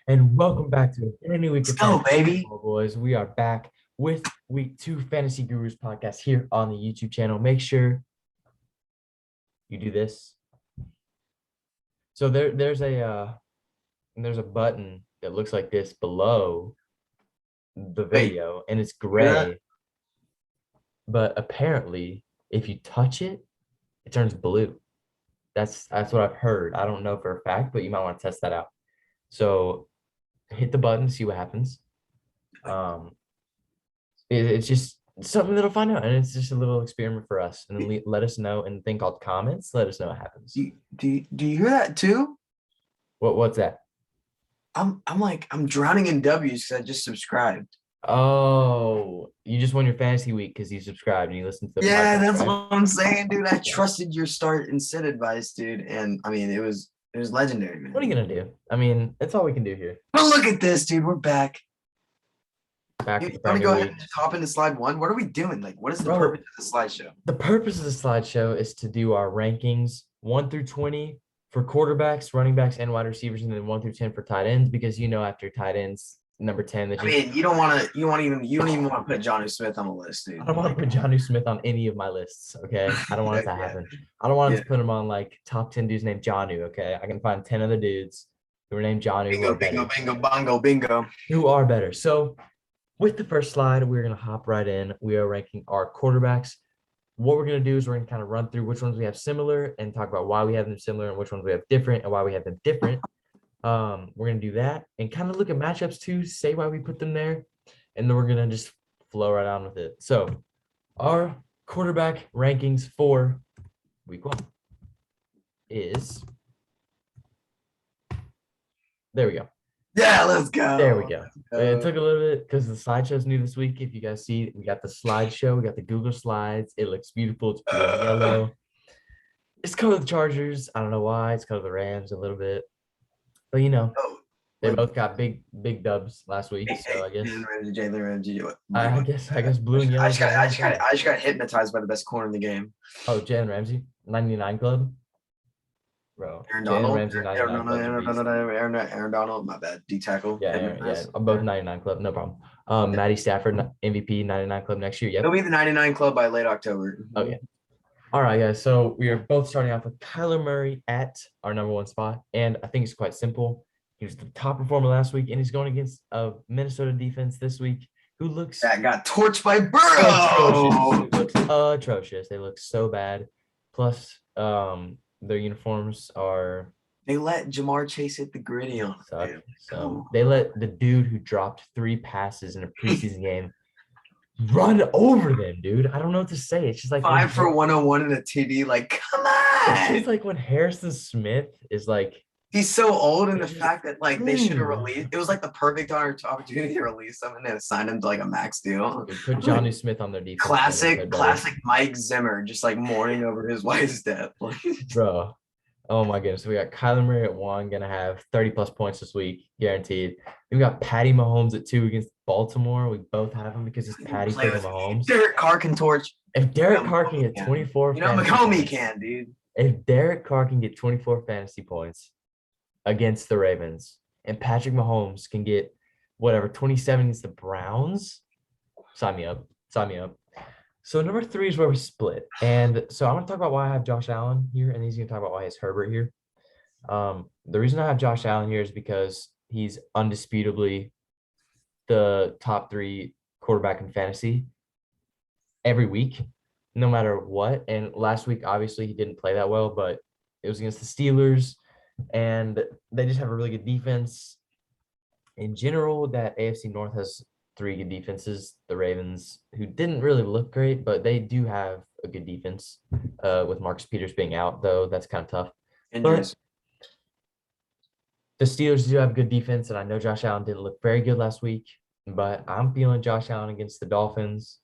And welcome back to a brand new week Let's of go, Fantasy baby. Football, boys. We are back with week two Fantasy Gurus podcast here on the YouTube channel. Make sure you do this. So there's a button that looks like this below the Wait, video, and it's hear that? gray. But apparently, if you touch it, it turns blue. That's what I've heard. I don't know for a fact, but you might want to test that out. So hit the button, see what happens. Um, it's just something that'll find out, and it's just a little experiment for us. And then let us know in the thing called comments. Let us know what happens. Do you hear that too? What's that? I'm drowning in W's because I just subscribed. Oh, you just won your fantasy week because you subscribed and you listened to the Yeah, podcast, that's right? what I'm saying, dude. I Yeah. trusted your start and sit advice, dude. And I mean it was legendary, What are you man. gonna do? I mean, that's all we can do here. But look at this, dude. We're back. Back You with a want brand to new go ahead and week, just hop into slide one? What are we doing? Like, what is the bro. purpose of the slideshow? The purpose of the slideshow is to do our rankings 1 through 20 for quarterbacks, running backs, and wide receivers, and then 1 through 10 for tight ends. Because after tight ends, number 10, that I just mean, you don't even want to put Johnny Smith on the list, I dude. don't want to Like, put Jonnu Smith on any of my lists. Okay, I don't want yeah, it to yeah, happen. I don't want yeah. to put him on like top 10 dudes named Jonnu. Okay, I can find 10 other dudes who are named Jonnu who Bingo, are bingo, better. bingo, bongo, bingo. So with the first slide, we're gonna hop right in. We are ranking our quarterbacks. What we're gonna do is we're gonna kind of run through which ones we have similar and talk about why we have them similar and which ones we have different and why we have them different. We're gonna do that and kind of look at matchups too, say why we put them there, and then we're gonna just flow right on with it. So our quarterback rankings for week one is there we go. Yeah, let's There we go. go. It Uh, took a little bit because the slideshow's new this week. If you guys see, we got the slideshow, we got the Google Slides. It looks beautiful. It's blue and uh, yellow. It's color the Chargers. I don't know why. It's color the Rams a little bit, but oh, they like, both got big dubs last week. hey, So hey, I Jalen guess Ramsey, Jalen Ramsey. I, I What? guess I guess blue and yellow is the only color. I just got hypnotized by the best corner in the game. Oh, Jalen Ramsey, 99 Club, bro. Aaron Jalen Donald. Ramsey, 99 Club's a beast. Aaron Donald. My bad. D tackle. Yeah, Aaron, yeah, Hypnotized. both 99 Club, no problem. Yeah. Matty Stafford, MVP, 99 Club next year. He'll Yep. be the 99 club by late October. Oh, yeah. All right, guys. So we are both starting off with Kyler Murray at our number one spot. And I think it's quite simple. He was the top performer last week, and he's going against a Minnesota defense this week who looks That got torched by atrocious. Burrow. It looks atrocious. They look so bad. Plus, their uniforms are They let Jamar Chase hit the gritty on him, suck. dude. Come So they let the dude who dropped 3 passes in a preseason game run over them, dude. I don't know what to say. It's just like when 5 for 101 in a TD. Like, come it's just on. like when Harrison Smith is like, He's so old, and the it's just, fact that like they should have released it was like the perfect opportunity to release him and then assign him to like a max deal. dude, put Johnny Smith on their defense. Classic Mike Zimmer, just like mourning over his wife's death. Like, Bro. Oh my goodness. We got Kyler Murray at 1, gonna have 30 plus points this week, guaranteed. We got Patty Mahomes at 2 against Baltimore. We both have him because it's Patty play freaking with Mahomes. Derek Carr can torch. If Derek You know, Carr can get 24 you know, fantasy McComey points, can, dude. if Derek Carr can get 24 fantasy points against the Ravens, and Patrick Mahomes can get whatever 27 against the Browns, sign me up. Sign me up. So number 3 is where we split. And so I'm gonna talk about why I have Josh Allen here, and he's gonna talk about why he has Herbert here. The reason I have Josh Allen here is because he's undisputably the top 3 quarterback in fantasy every week, no matter what. And last week, obviously, he didn't play that well, but it was against the Steelers, and they just have a really good defense. In general, that AFC North has 3 good defenses. The Ravens, who didn't really look great, but they do have a good defense. With Marcus Peters being out, though, that's kind of tough. But Injuries. the Steelers do have good defense, and I know Josh Allen didn't look very good last week, but I'm feeling Josh Allen against the Dolphins.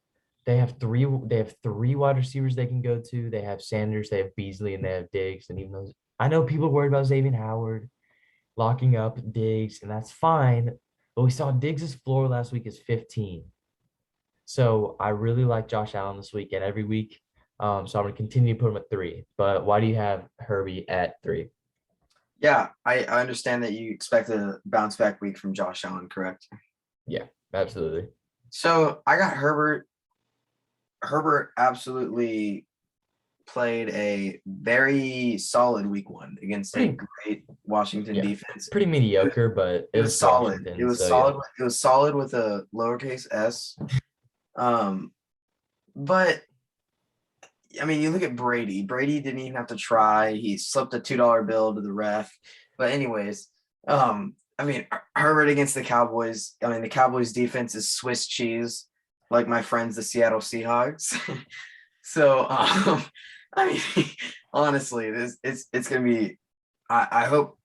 They have three wide receivers they can go to. They have Sanders, they have Beasley, and they have Diggs. And even though I know people are worried about Xavier Howard locking up Diggs, and that's fine. But we saw Diggs' floor last week is 15. So I really like Josh Allen this week and every week. So I'm gonna continue to put him at 3. But why do you have Herbie at 3? Yeah, I understand that you expect a bounce back week from Josh Allen, correct? Yeah, absolutely. So I got Herbert. Herbert absolutely played a very solid week one against a Pretty great Washington yeah, defense. pretty mediocre, but It it was was solid. It Washington, was so yeah. solid. It was solid with a lowercase s. Um, but I mean, you look at Brady. Brady didn't even have to try. He slipped a $2 bill to the ref. But anyways, I mean, Herbert against the Cowboys. I mean, the Cowboys defense is Swiss cheese, like my friends, the Seattle Seahawks. So, I mean, honestly, it's gonna be. I hope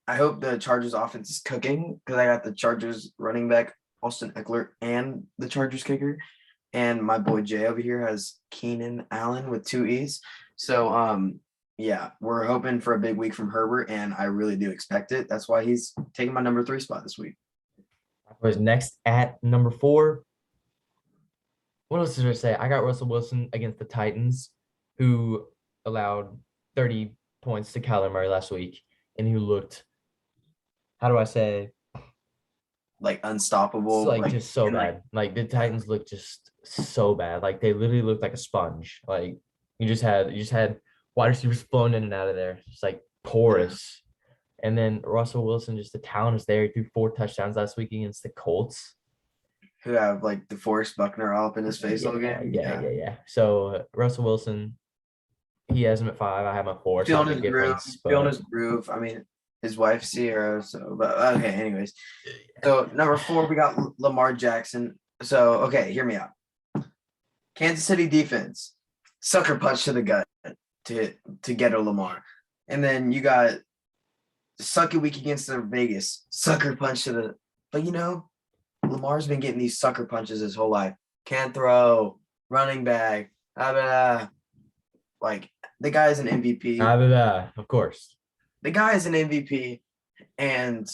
the Chargers offense is cooking because I got the Chargers running back Austin Eckler and the Chargers kicker, and my boy Jay over here has Keenan Allen with two E's. So, yeah, we're hoping for a big week from Herbert, and I really do expect it. That's why he's taking my number 3 spot this week. Was next at number 4. What else is there to say? I got Russell Wilson against the Titans, who allowed 30 points to Kyler Murray last week, and who looked, how do I say, Like unstoppable, like like just so and like bad. Like the Titans looked just so bad. Like they literally looked like a sponge. Like you just had wide receivers flowing in and out of there, just like porous. And then Russell Wilson, just the talent is there. He threw 4 touchdowns last week against the Colts. who have like DeForest Buckner all up in his face all Yeah, game. yeah, Yeah. yeah, yeah. So Russell Wilson, he has him at 5. I have him at 4. It's not Feeling a his big groove, difference, feeling but his groove. I mean, his wife Sierra. So, but okay. Anyways, so number 4 we got Lamar Jackson. So okay, hear me out. Kansas City defense, sucker punch to the gut to get a Lamar, and then you got sucky week against the Vegas, sucker punch to the. But Lamar's been getting these sucker punches his whole life. Can't throw, running back, blah, blah, blah. Like the guy is an MVP. of course. The guy is an MVP, and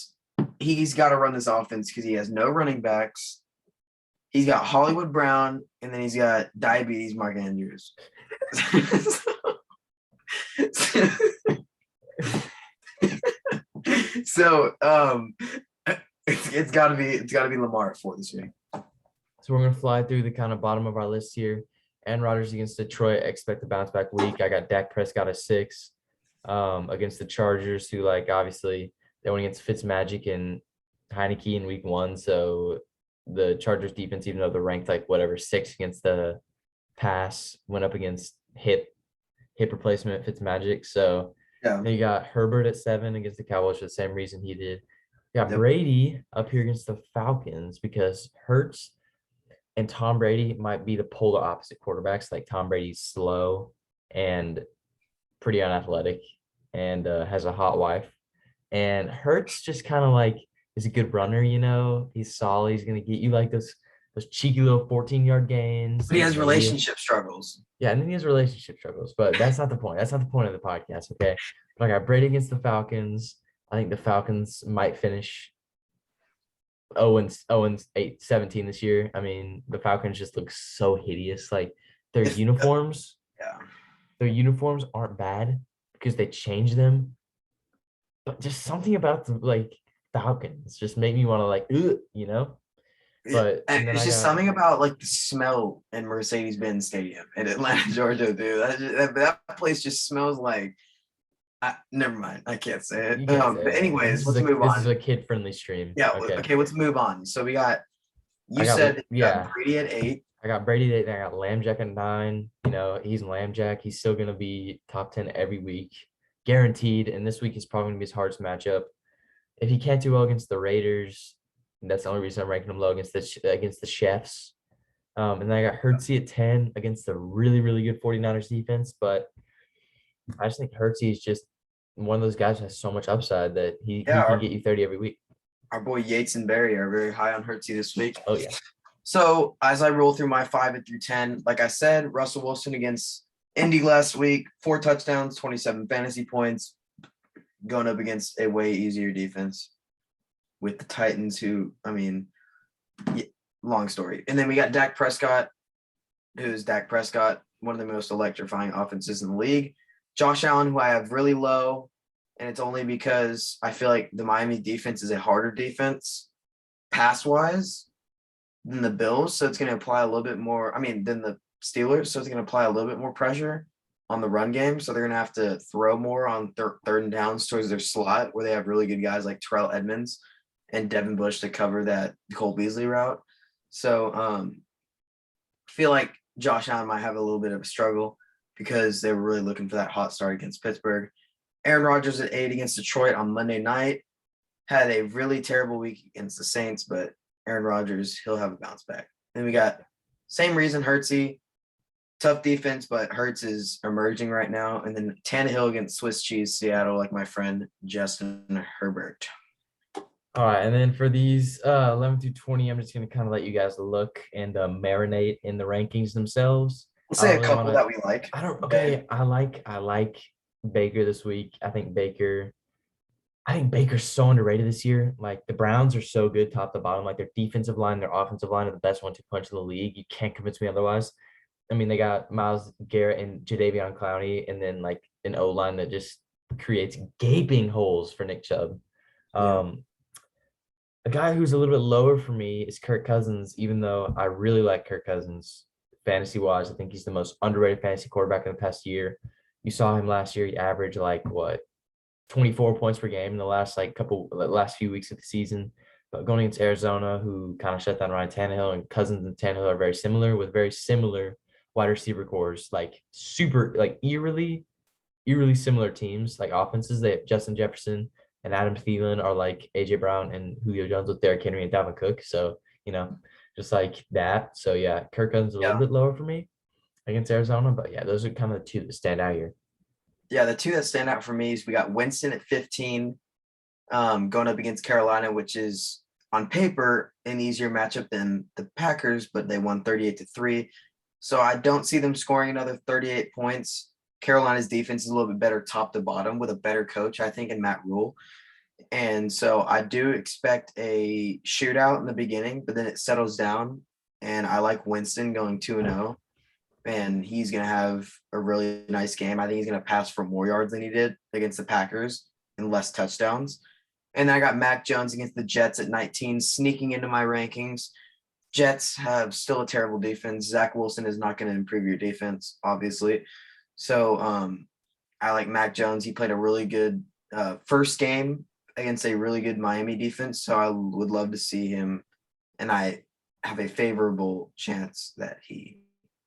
he's got to run this offense because he has no running backs. He's got Hollywood Brown, and then he's got diabetes Mark Andrews. So it's gotta be Lamar at 4 this week. So we're gonna fly through the kind of bottom of our list here. Aaron Rodgers against Detroit, expect a bounce back week. I got Dak Prescott at 6 against the Chargers, who like obviously they went against Fitzmagic and Heineke in week 1. So the Chargers defense, even though they're ranked like whatever 6 against the pass, went up against hip replacement Fitzmagic. So Yeah. then you got Herbert at 7 against the Cowboys for the same reason he did. You got Yep. Brady up here against the Falcons because Hurts and Tom Brady might be the polar opposite quarterbacks. Like Tom Brady's slow and pretty unathletic and has a hot wife. And Hurts just kind of like is a good runner, He's solid. He's gonna get you like those cheeky little 14-yard gains. But he has maybe- relationship struggles. Yeah, and then he has relationship struggles, but that's not the point. That's not the point of the podcast, okay? But I got Brady against the Falcons. I think the Falcons might finish 0-8, 17 this year. I mean, the Falcons just look so hideous. Like their uniforms, Yeah. their uniforms aren't bad because they change them, but just something about the like Falcons just make me want to like, ugh. But And then it's I just got something about like the smell in Mercedes-Benz Stadium in Atlanta, Georgia, dude. That place just smells like. Never mind. I can't say it. you can't say But that. anyways, This let's is a- move This is on. a kid-friendly stream. Yeah. Okay. Okay. Let's move on. So we got. You I got- said you got yeah. Brady at 8. I got Brady at 8, I got Lambjack at 9. He's Lambjack. He's still gonna be top 10 every week, guaranteed. And this week is probably gonna be his hardest matchup. If he can't do well against the Raiders, that's the only reason I'm ranking him low against the Chefs. And then I got Hurtsy at 10 against the really, really good 49ers defense. But I just think Hurtsy is just one of those guys who has so much upside that he can get you 30 every week. Our boy Yates and Barry are very high on Hurtsy this week. Oh yeah. So as I roll through my 5 through 10, like I said, Russell Wilson against Indy last week, 4 touchdowns, 27 fantasy points, going up against a way easier defense with the Titans, who, I mean, long story. And then we got Dak Prescott, who's Dak Prescott, one of the most electrifying offenses in the league. Josh Allen, who I have really low, And it's only because I feel like the Miami defense is a harder defense pass wise than the Bills. So it's going to apply a little bit more, than the Steelers. So it's going to apply a little bit more pressure on the run game. So they're going to have to throw more on third and downs towards their slot where they have really good guys like Terrell Edmonds and Devin Bush to cover that Cole Beasley route. So I feel like Josh Allen might have a little bit of a struggle because they were really looking for that hot start against Pittsburgh. Aaron Rodgers at 8 against Detroit on Monday night had a really terrible week against the Saints, but Aaron Rodgers, he'll have a bounce back. Then we got same reason, Hurtsy, tough defense, but Hurts is emerging right now. And then Tannehill against Swiss cheese Seattle, like my friend Justin Herbert. All right, and then for these 11 through 20, I'm just going to kind of let you guys look and marinate in the rankings themselves. We'll say a really couple that we like. Okay, I like Baker this week. I think Baker's so underrated this year. Like the Browns are so good top to bottom. Like their defensive line, their offensive line are the best one to punch in the league. You can't convince me otherwise. I mean, they got Myles Garrett and Jadeveon Clowney, and then like an O line that just creates gaping holes for Nick Chubb. A guy who's a little bit lower for me is Kirk Cousins, even though I really like Kirk Cousins fantasy wise. I think he's the most underrated fantasy quarterback in the past year. You saw him last year. He averaged 24 points per game in the last few weeks of the season. But going against Arizona, who kind of shut down Ryan Tannehill, and Cousins and Tannehill are very similar with very similar wide receiver cores, eerily similar teams, like offenses. They have Justin Jefferson and Adam Thielen are like AJ Brown and Julio Jones with Derrick Henry and Dalvin Cook. So, just like that. So yeah, Kirk Cousins a little bit lower for me against Arizona, but yeah, those are kind of the two that stand out here. Yeah, the two that stand out for me is we got Winston at 15, going up against Carolina, which is on paper an easier matchup than the Packers, but they won 38-3. So I don't see them scoring another 38 points. Carolina's defense is a little bit better top to bottom with a better coach, I think, in Matt Rule. And so I do expect a shootout in the beginning, but then it settles down. And I like Winston going 2-0. And he's going to have a really nice game. I think he's going to pass for more yards than he did against the Packers and less touchdowns. And then I got Mac Jones against the Jets at 19, sneaking into my rankings. Jets have still a terrible defense. Zach Wilson is not going to improve your defense, obviously. So I like Mac Jones. He played a really good first game against a really good Miami defense. So I would love to see him. And I have a favorable chance that he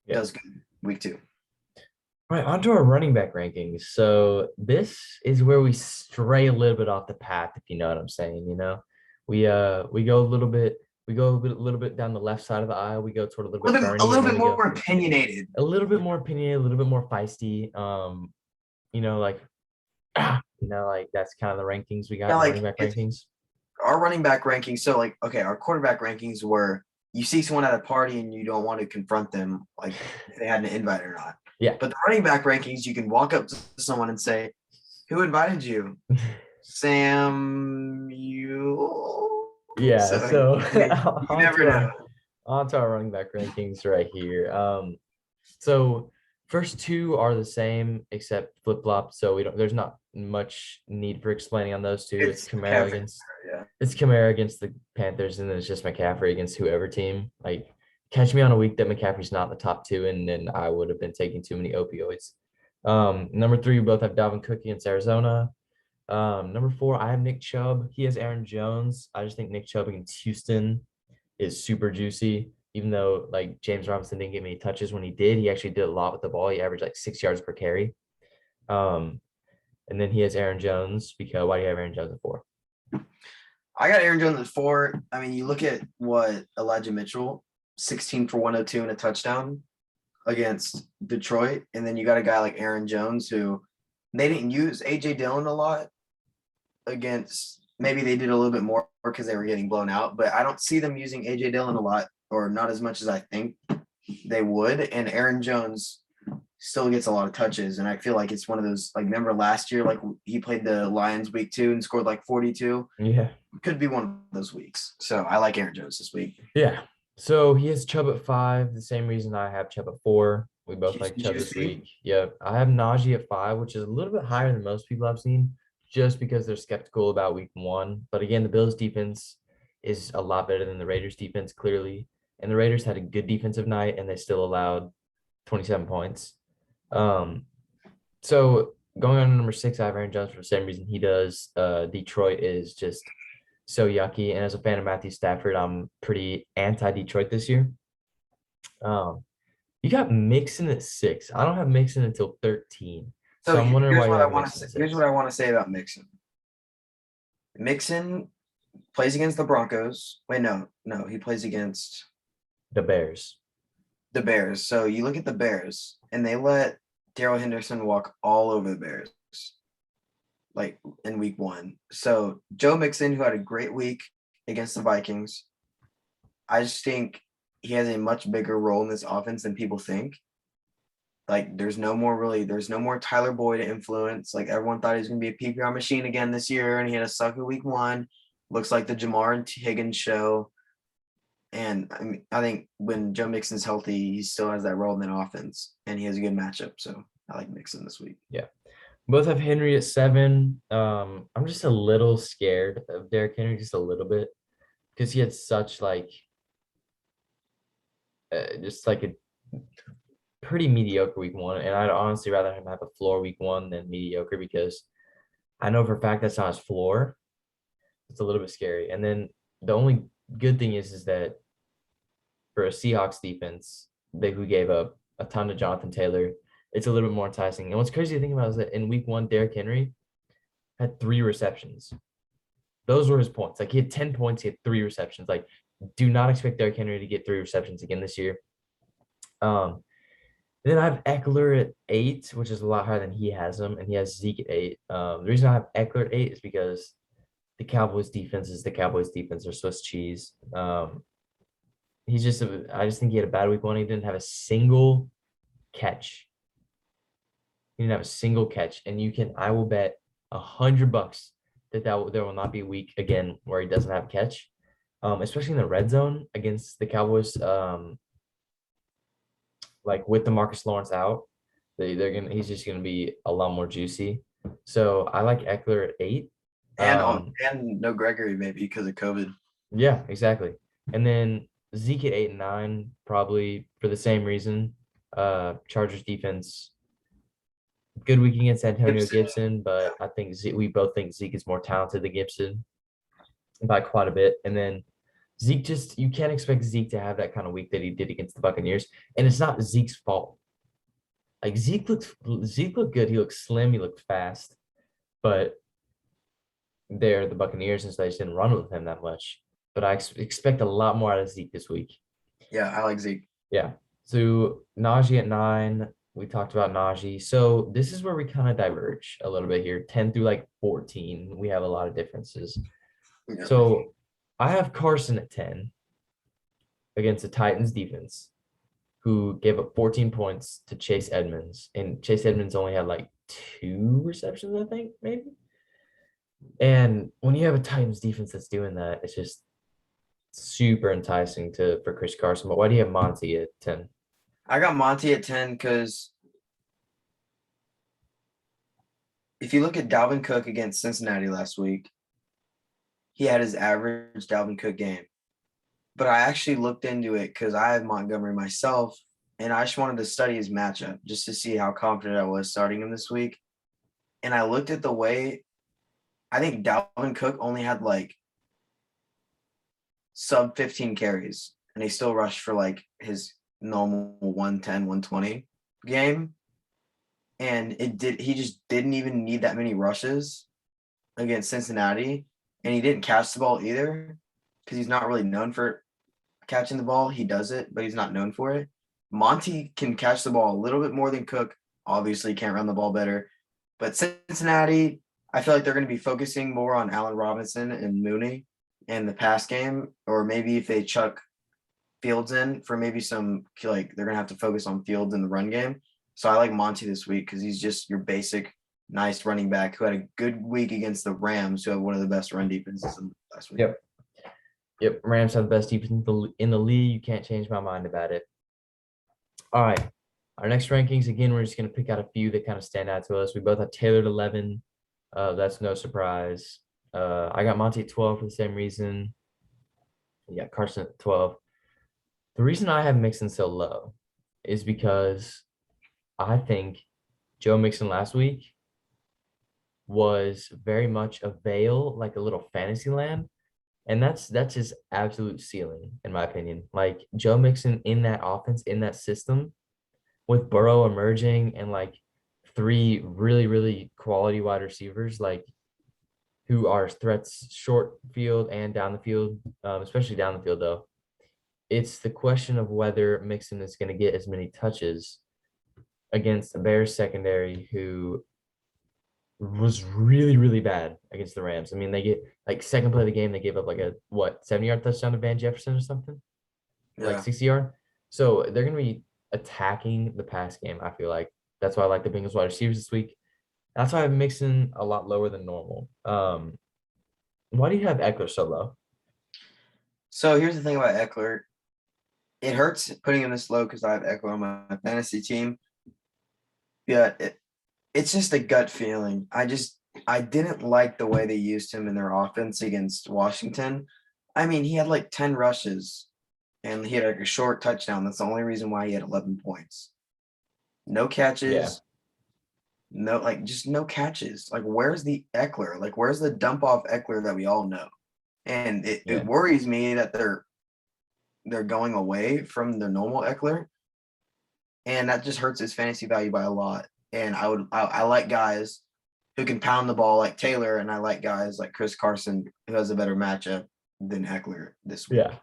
does good week 2. All right, on to our running back rankings. So this is where we stray a little bit off the path, if you know what I'm saying. We go a little bit down the left side of the aisle. We go toward a little bit a little bit more opinionated. A little bit more opinionated, a little bit more feisty. That's kind of the rankings we got. Running back rankings. Our running back rankings. So our quarterback rankings were you see someone at a party and you don't want to confront them, like if they had an invite or not. Yeah. But the running back rankings, you can walk up to someone and say, "Who invited you?" Sam, you. Yeah. So you never know. On to our running back rankings right here. So first two are the same except flip flop. So there's not much need for explaining on those two. It's Kamara against the Panthers, and then it's just McCaffrey against whoever team. Like, catch me on a week that McCaffrey's not in the top 2, and then I would have been taking too many opioids. Number 3, we both have Dalvin Cook against Arizona. Number 4, I have Nick Chubb. He has Aaron Jones. I just think Nick Chubb against Houston is super juicy. Even though James Robinson didn't get many touches when he did, he actually did a lot with the ball. He averaged 6 yards per carry. And then he has Aaron Jones. Because why do you have Aaron Jones at 4? I got Aaron Jones at 4. I mean, you look at what Elijah Mitchell, 16 for 102 and a touchdown against Detroit. And then you got a guy like Aaron Jones who they didn't use A.J. Dillon a lot against. Maybe they did a little bit more because they were getting blown out. But I don't see them using A.J. Dillon a lot or not as much as I think they would. And Aaron Jones still gets a lot of touches. And I feel like it's one of those, remember last year, he played the Lions week 2 and scored 42. Yeah. Could be one of those weeks. So I like Aaron Jones this week. Yeah. So he has Chubb at 5, the same reason I have Chubb at 4. We both like Chubb this week. Yeah. I have Najee at 5, which is a little bit higher than most people I've seen. just because they're skeptical about week one. But again, the Bills defense is a lot better than the Raiders defense, clearly. And the Raiders had a good defensive night and they still allowed 27 points. So going on to number 6, I have Aaron Jones for the same reason he does. Detroit is just so yucky. And as a fan of Matthew Stafford, I'm pretty anti-Detroit this year. You got Mixon at 6. I don't have Mixon until 13. So I'm wondering why you have Mixon at 6. Here's what I want to say about Mixon. Mixon plays against the Broncos. Wait, no, he plays against the Bears. The Bears. So you look at the Bears, and they let Darrell Henderson walk all over the Bears, like in week 1. So Joe Mixon, who had a great week against the Vikings, I just think he has a much bigger role in this offense than people think. Like there's no more Tyler Boyd influence. Like everyone thought he was going to be a PPR machine again this year, and he had a sucker week 1. Looks like the Jamar and Higgins show. And I think when Joe Mixon's healthy, he still has that role in that offense, and he has a good matchup. So I like Mixon this week. Yeah. Both have Henry at 7. I'm just a little scared of Derrick Henry, just a little bit, because he had such just like a pretty mediocre week 1. And I'd honestly rather him have a floor week 1 than mediocre, because I know for a fact that's not his floor. It's a little bit scary. And then the only good thing is that for a Seahawks defense, who gave up a ton to Jonathan Taylor, it's a little bit more enticing. And what's crazy to think about is that in week 1, Derrick Henry had 3 receptions. Those were his points. Like he had 10 points, he had 3 receptions. Like, do not expect Derrick Henry to get 3 receptions again this year. Then I have Eckler at 8, which is a lot higher than he has him, and he has Zeke at 8. The reason I have Eckler at 8 is because the Cowboys defense is the Cowboys defense. They're Swiss cheese. I just think he had a bad week 1. He didn't have a single catch. He didn't have a single catch, and I will bet $100 that there will not be a week again where he doesn't have a catch, especially in the red zone against the Cowboys. Like with the Marcus Lawrence out, he's just gonna be a lot more juicy. So I like Eckler at 8. And no Gregory maybe because of COVID. Yeah, exactly. And then Zeke at 8 and 9, probably for the same reason. Chargers defense, good week against Antonio Gibson, but I think we both think Zeke is more talented than Gibson by quite a bit. And then Zeke you can't expect Zeke to have that kind of week that he did against the Buccaneers. And it's not Zeke's fault. Like Zeke looked good. He looked slim. He looked fast. But they're the Buccaneers, and so they just didn't run with him that much. But I expect a lot more out of Zeke this week. Yeah, I like Zeke. Yeah. So Najee at 9. We talked about Najee. So this is where we kind of diverge a little bit here. 10 through 14. We have a lot of differences. Yeah. So I have Carson at 10 against the Titans defense, who gave up 14 points to Chase Edmonds. And Chase Edmonds only had 2 receptions, I think, maybe. And when you have a Titans defense that's doing that, it's just super enticing for Chris Carson. But why do you have Monty at 10? I got Monty at 10 because if you look at Dalvin Cook against Cincinnati last week, he had his average Dalvin Cook game. But I actually looked into it because I have Montgomery myself, and I just wanted to study his matchup just to see how confident I was starting him this week. And I looked at the way I think Dalvin Cook only had sub 15 carries, and he still rushed for his normal 110, 120 game. And he just didn't even need that many rushes against Cincinnati. And he didn't catch the ball either because he's not really known for catching the ball. He does it, but he's not known for it. Monty can catch the ball a little bit more than Cook. Obviously can't run the ball better. But Cincinnati, I feel like they're going to be focusing more on Allen Robinson and Mooney in the pass game, or maybe if they chuck Fields in for maybe some, they're going to have to focus on Fields in the run game. So I like Monty this week because he's just your basic nice running back who had a good week against the Rams, who have one of the best run defenses last week. Yep. Rams have the best defense in the league. You can't change my mind about it. All right. Our next rankings, again, we're just going to pick out a few that kind of stand out to us. We both have Taylor at 11. That's no surprise. I got Monty at 12 for the same reason. Yeah, Carson at 12. The reason I have Mixon so low is because I think Joe Mixon last week was very much a veil, like a little fantasy lamb. And that's his absolute ceiling, in my opinion. Like Joe Mixon in that offense, in that system, with Burrow emerging and like three really, really quality wide receivers, like who are threats short field and down the field, especially down the field though. It's the question of whether Mixon is going to get as many touches against the Bears secondary, who was really, really bad against the Rams. I mean, they get like second play of the game, they gave up like a 70-yard touchdown to Van Jefferson or something, like Yeah. 60-yard. So they're gonna be attacking the pass game, I feel like. That's why I like the Bengals wide receivers this week. That's why I'm mixing a lot lower than normal. Why do you have Eckler so low? So here's the thing about Eckler. It hurts putting him this low because I have Eckler on my fantasy team. Yeah, it's just a gut feeling. I didn't like the way they used him in their offense against Washington. I mean, he had like 10 rushes and he had like a short touchdown. That's the only reason why he had 11 points. No Yeah, catches, just no catches. Like, where's the Eckler? Like, where's the dump off Eckler that we all know? And it yeah, worries me that they're going away from the normal Eckler, and that just hurts his fantasy value by a lot. And I like guys who can pound the ball like Taylor, and I like guys like Chris Carson who has a better matchup than Eckler this week. yeah.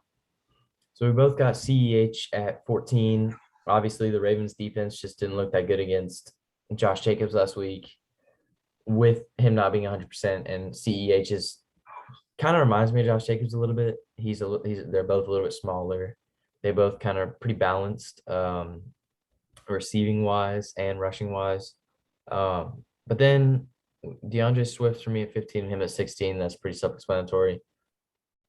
So we both got CEH at 14. Obviously, the Ravens defense just didn't look that good against Josh Jacobs last week, with him not being 100%. And CEH is kind of reminds me of Josh Jacobs a little bit. They're both a little bit smaller. They both kind of pretty balanced, receiving wise and rushing wise. But then DeAndre Swift for me at 15 and him at 16. That's pretty self-explanatory.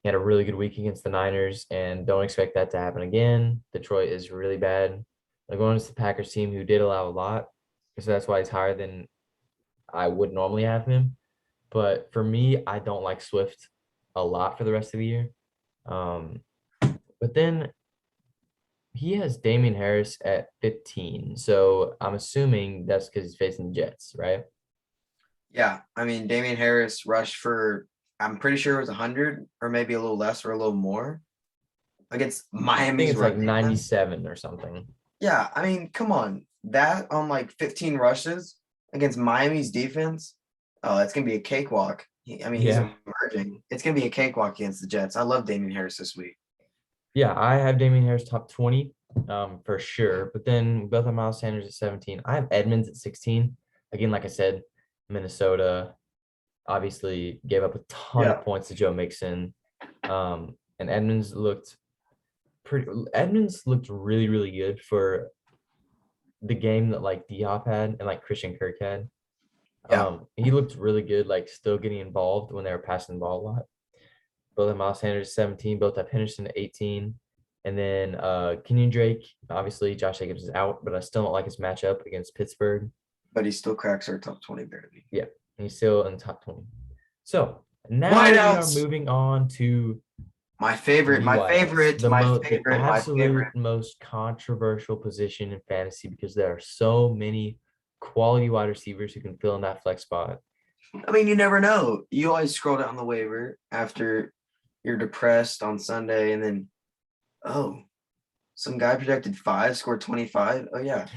He had a really good week against the Niners, and don't expect that to happen again. Detroit is really bad. They're going against the Packers team, who did allow a lot, so that's why he's higher than I would normally have him. But for me, I don't like Swift a lot for the rest of the year. Um, but then he has Damian Harris at 15. So I'm assuming that's because he's facing the Jets, right? Yeah, I mean Damian Harris rushed for I'm pretty sure it was 100 or maybe a little less or a little more against I think Miami's it's run like defense. 97 or something. Yeah, I mean, come on, that on like 15 rushes against Miami's defense. Oh, that's gonna be a cakewalk. I mean, he's Yeah. emerging. It's gonna be a cakewalk against the Jets. I love Damian Harris this week. Yeah, I have Damian Harris top 20, for sure. But then we both have Miles Sanders at 17. I have Edmonds at 16. Again, like I said, Minnesota obviously gave up a ton Yeah, of points to Joe Mixon. And Edmonds looked really, really good for the game that like D-Hop had and like Christian Kirk had. yeah, He looked really good, like still getting involved when they were passing the ball a lot. Both have Miles Sanders at 17, both have Henderson at 18. And then Kenyon Drake, obviously Josh Jacobs is out, but I still don't like his matchup against Pittsburgh. but he still cracks our top 20 barely. Yeah, he's still in the top 20. So now we are Wideouts. moving on to My favorite, the my wideouts, favorite, my the favorite, my absolute favorite. most controversial position in fantasy, because there are so many quality wide receivers who can fill in that flex spot. I mean, you never know. You always scroll down the waiver after you're depressed on Sunday, and then, oh, some guy projected 5, scored 25. Oh yeah,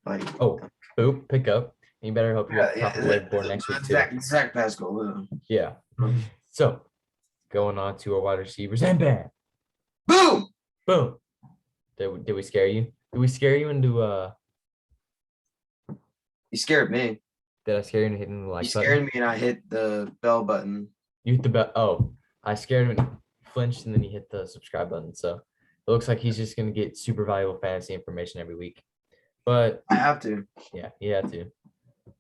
like Oh, boop, pick up. You better hope you're yeah, at the top of the yeah. waiver board next week too. Zach Pascal. Yeah. So going on to our wide receivers, and bam, Boom! boom. Did we scare you? Did we scare you into You scared me. did I scare you into hitting the You like scared button? me, and I hit the bell button. You hit the bell. Oh, I scared him and flinched, and then he hit the subscribe button. So it looks like he's just gonna get super valuable fantasy information every week. But I have to. yeah, he had to.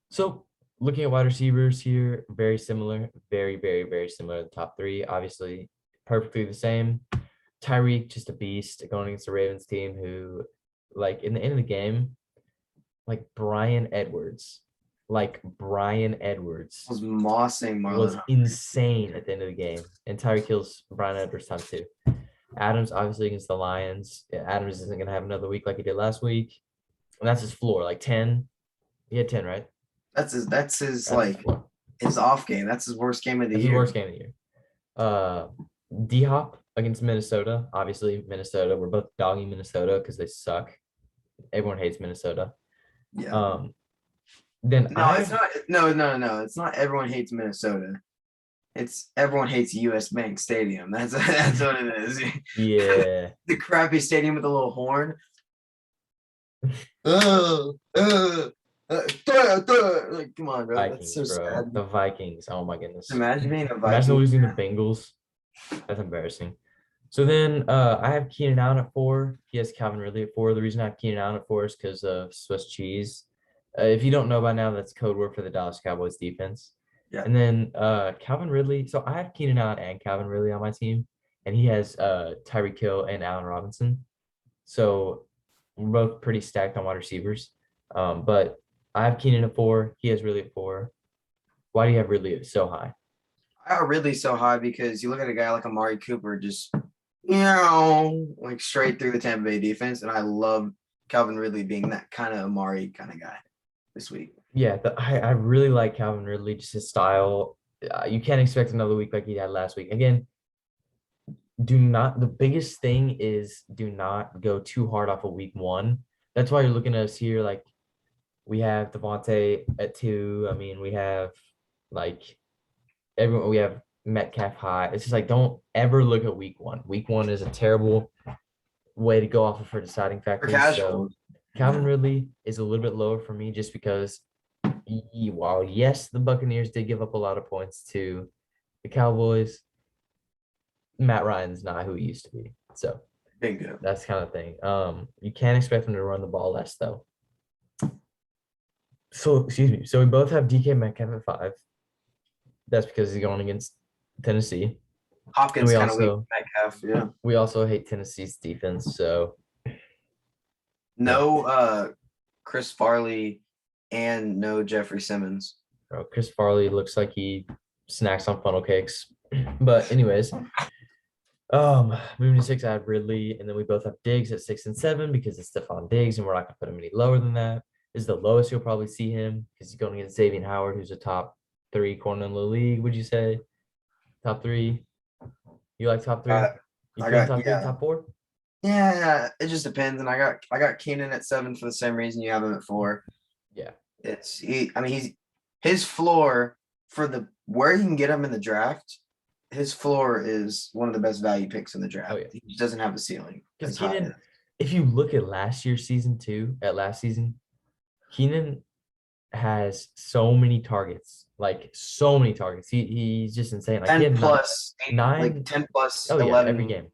So looking at wide receivers here, very similar, very, very, very similar to the top three. Obviously, perfectly the same. Tyreek, just a beast going against the Ravens team who, like, in the end of the game, like Brian Edwards like Brian Edwards Was mossing was Marlon. insane at the end of the game, and Tyreek Hill's Brian Edwards time too. Adams obviously against the Lions. Adams isn't gonna have another week like he did last week, and that's his floor, like 10. He had 10, right? That's his That's his like floor. his off game. That's his worst game of the That's his year. worst game of the year. D Hop against Minnesota. Obviously, Minnesota. We're both dogging Minnesota because they suck. Everyone hates Minnesota. Yeah. Then No, it's not. No. It's not. Everyone hates Minnesota. It's everyone hates U.S. Bank Stadium. That's what it is. Yeah. The crappy stadium with the little horn. Like, come on, bro. Vikings, That's so bro. sad. The Vikings. Oh my goodness. Imagine being a Imagine Viking. losing the Bengals. That's embarrassing. So then I have Keenan Allen at 4. He has Calvin Ridley at 4. The reason I have Keenan Allen at 4 is because of Swiss cheese. If you don't know by now, that's code word for the Dallas Cowboys defense. Yeah. And then Calvin Ridley. So I have Keenan Allen and Calvin Ridley on my team, and he has Tyreek Hill and Allen Robinson. So we're both pretty stacked on wide receivers. But I have Keenan at 4. He has Ridley at 4. Why do you have Ridley so high? I got Ridley so high because you look at a guy like Amari Cooper just, like straight through the Tampa Bay defense, and I love Calvin Ridley being that kind of Amari kind of guy this week. Yeah, I really like Calvin Ridley, just his style. You can't expect another week like he had last week. Again, the biggest thing is do not go too hard off of week 1. That's why you're looking at us here. Like we have Devontae at 2. I mean, we have like everyone, we have Metcalf high. It's just like, don't ever look at week 1. Week 1 is a terrible way to go off of for deciding For factors. casual. So Calvin Ridley is a little bit lower for me just because while yes, the Buccaneers did give up a lot of points to the Cowboys, Matt Ryan's not who he used to be. So Bingo. that's kind of thing. You can't expect him to run the ball less though. So excuse me. So we both have DK Metcalf at 5. That's because he's going against Tennessee. Hopkins we kind of weak. also Metcalf, yeah. we also hate Tennessee's defense. So No Chris Farley and no Jeffrey Simmons. Chris Farley looks like he snacks on funnel cakes. But anyways, moving to 6, I have Ridley, and then we both have Diggs at 6 and 7 because it's Stephon Diggs, and we're not gonna put him any lower than that. This is the lowest you'll probably see him because he's going against Xavier Howard, who's a top 3 corner in the league. Would you say top 3? You like top 3? You feel top 3, top 4? Yeah, it just depends. And I got Keenan at 7 for the same reason you have him at 4. Yeah. His floor for the where you can get him in the draft, his floor is one of the best value picks in the draft. Oh, yeah. He just doesn't have a ceiling. Because Keenan, if you look at last year's season too, Keenan has so many targets, like so many targets. He's just insane. Like 10 he had plus 9, like 10 plus 11 every game.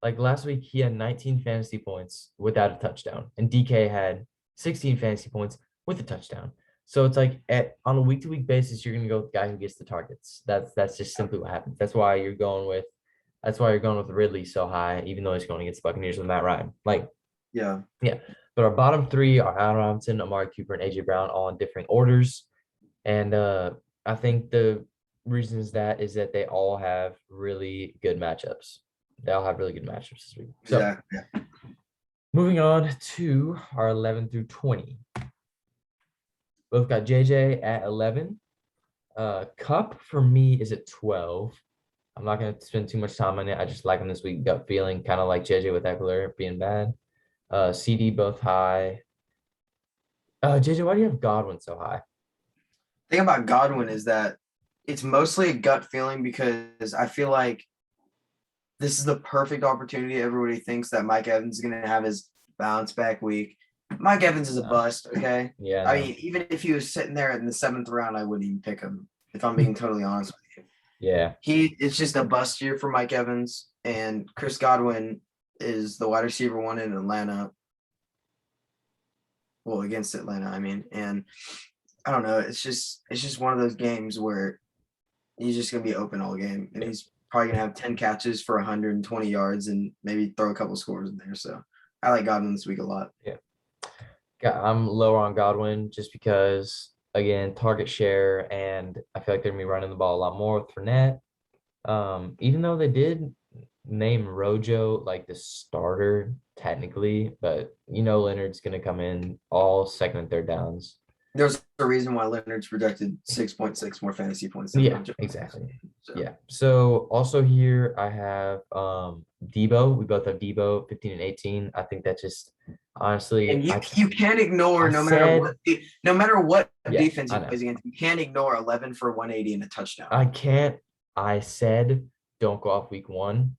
Like last week, he had 19 fantasy points without a touchdown, and DK had 16 fantasy points with a touchdown. So it's like on a week-to-week basis, you're gonna go with the guy who gets the targets. That's just simply what happens. That's why you're going with Ridley so high, even though he's going against the Buccaneers with Matt Ryan. Yeah. But our bottom 3 are Allen Robinson, Amari Cooper, and AJ Brown, all in different orders. And I think the reason is that they all have really good matchups. They all have really good matchups this week. So Yeah. moving on to our 11 through 20. Both got JJ at 11. Cup for me is at 12. I'm not going to spend too much time on it. I just like him this week. Gut feeling, kind of like JJ with Eckler being bad. CD both high. JJ, why do you have Godwin so high? The thing about Godwin is that it's mostly a gut feeling because I feel like this is the perfect opportunity. Everybody thinks that Mike Evans is going to have his bounce back week. Mike Evans is a bust, okay? Yeah. I mean, even if he was sitting there in the 7th round, I wouldn't even pick him, if I'm being totally honest with you. Yeah. It's just a bust year for Mike Evans, and Chris Godwin is the wide receiver 1 in Atlanta. Well, against Atlanta, I mean. And I don't know. It's just one of those games where he's just going to be open all game. And he's probably going to have 10 catches for 120 yards and maybe throw a couple scores in there. So I like Godwin this week a lot. Yeah. I'm lower on Godwin just because again, target share, and I feel like they're gonna be running the ball a lot more with Fournette. Even though they did name Rojo like the starter technically, but Leonard's gonna come in all second and third downs. There's a reason why Leonard's projected 6.6 more fantasy points than Yeah, Rojo. exactly. So. Yeah. So also here I have Debo. We both have Debo 15 and 18. I think that just honestly And you can't ignore I no matter what yeah, defense I he know. plays against, you can't ignore 11 for 180 and a touchdown. I can't. I said don't go off week 1.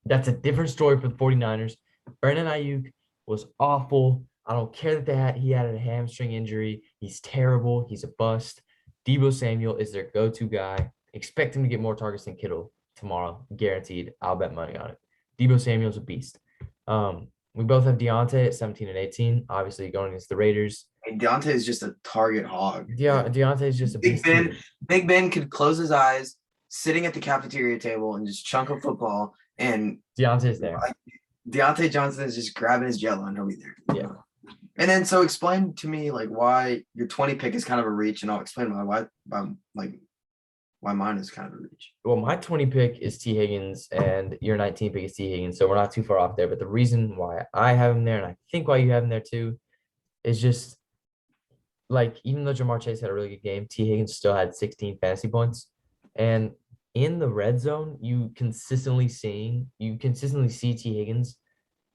That's a different story for the 49ers. Brandon Ayuk was awful. I don't care that he had a hamstring injury. He's terrible. He's a bust. Debo Samuel is their go-to guy. Expect him to get more targets than Kittle tomorrow, guaranteed. I'll bet money on it. Debo Samuel's a beast. We both have Deontay at 17 and 18, obviously going against the Raiders. And Deontay is just a target hog. Deontay is just a beast. Big Ben could close his eyes, sitting at the cafeteria table and just chunk a football. And Deontay's there. Deontay Johnson is just grabbing his jello and he'll be there. Yeah. And then so explain to me like why your 20 pick is kind of a reach, and I'll explain why mine is kind of a reach. Well, my 20 pick is T. Higgins and your 19 pick is T. Higgins. So we're not too far off there. But the reason why I have him there, and I think why you have him there too, is just like even though Jamar Chase had a really good game, T. Higgins still had 16 fantasy points. And in the red zone, you consistently see T. Higgins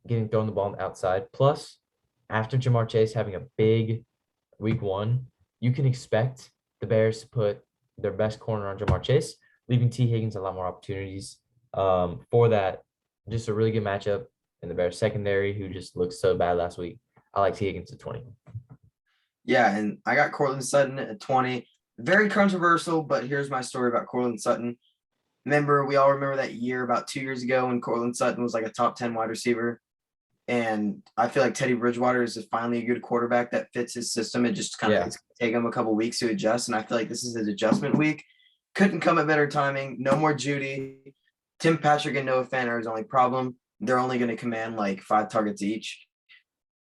getting thrown the ball on the outside. Plus, after Jamar Chase having a big week 1, you can expect the Bears to put their best corner on Jamar Chase, leaving T. Higgins a lot more opportunities for that. Just a really good matchup in the Bears secondary, who just looked so bad last week. I like T. Higgins at 20. Yeah, and I got Courtland Sutton at 20. Very controversial, but here's my story about Courtland Sutton. We all remember that year about 2 years ago when Courtland Sutton was like a top 10 wide receiver. And I feel like Teddy Bridgewater is finally a good quarterback that fits his system. It just kind of it's gonna take him a couple weeks to adjust. And I feel like this is his adjustment week. Couldn't come at better timing. No more Judy. Tim Patrick and Noah Fant are his only problem. They're only going to command like 5 targets each.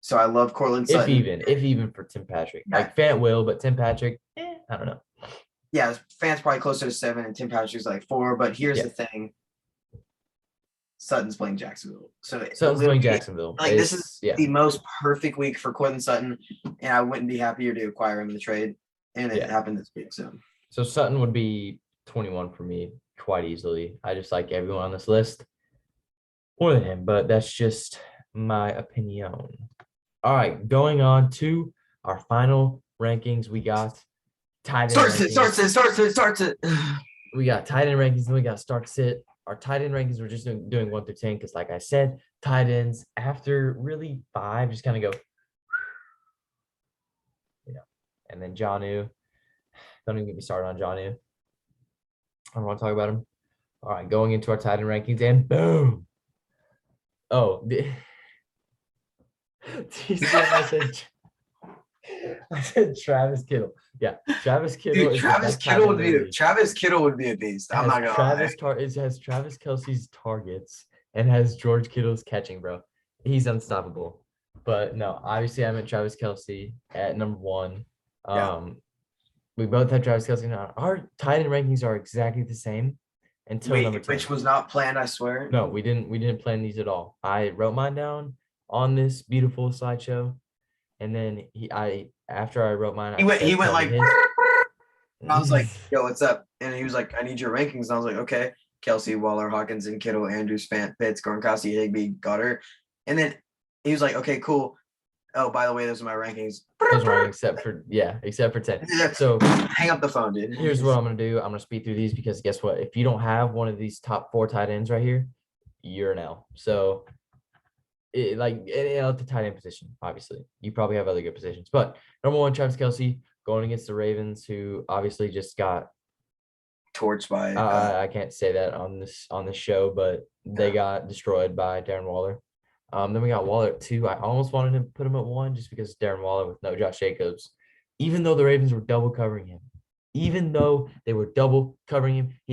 So I love Courtland Sutton. If even for Tim Patrick. Like Fant will, but Tim Patrick, I don't know. Yeah, Fant's probably closer to 7 and Tim Patrick's like 4. But here's the thing. Sutton's playing Jacksonville. So Sutton's playing Jacksonville. Like this is the most perfect week for Courtland Sutton. And I wouldn't be happier to acquire him in the trade. And it happened this week. So Sutton would be 21 for me quite easily. I just like everyone on this list more than him, but that's just my opinion. All right, going on to our final rankings. We got tight end. Starts it. We got tight end rankings, and we got start sit. Our tight end rankings, we're just doing 1 through 10 because, like I said, tight ends after really 5 just kind of go, and then Jonnu. Don't even get me started on Jonnu. I don't want to talk about him. All right, going into our tight end rankings, and boom. Oh, I said Travis Kittle. Yeah, Travis Kittle. Dude, Travis Kittle would be a beast. I'm not gonna lie. It has Travis Kelce's targets and has George Kittle's catching, bro. He's unstoppable. But no, obviously I meant Travis Kelce at number 1. We both have Travis Kelce now. Our tight end rankings are exactly the same until number 10. Which was not planned, I swear. No, we didn't plan these at all. I wrote mine down on this beautiful slideshow, and then after I wrote mine, he went like I was like, yo, what's up? And he was like, I need your rankings. And I was like, okay. Kelce, Waller, Hawkins, and Kittle, Andrews, Fant, Pitts, Gronkowski, Higbee, Goddard. And then he was like, okay, cool. Oh, by the way, those are my rankings. Those are except for 10. So hang up the phone, dude. Here's what I'm gonna do. I'm gonna speed through these because guess what? If you don't have one of these top 4 tight ends right here, you're an L. So at the tight end position, obviously. You probably have other good positions. But number 1, Travis Kelce going against the Ravens, who obviously just got torched by I can't say that on this show, but they got destroyed by Darren Waller. Then we got Waller at 2. I almost wanted to put him at 1 just because Darren Waller with no Josh Jacobs. Even though the Ravens were double covering him. He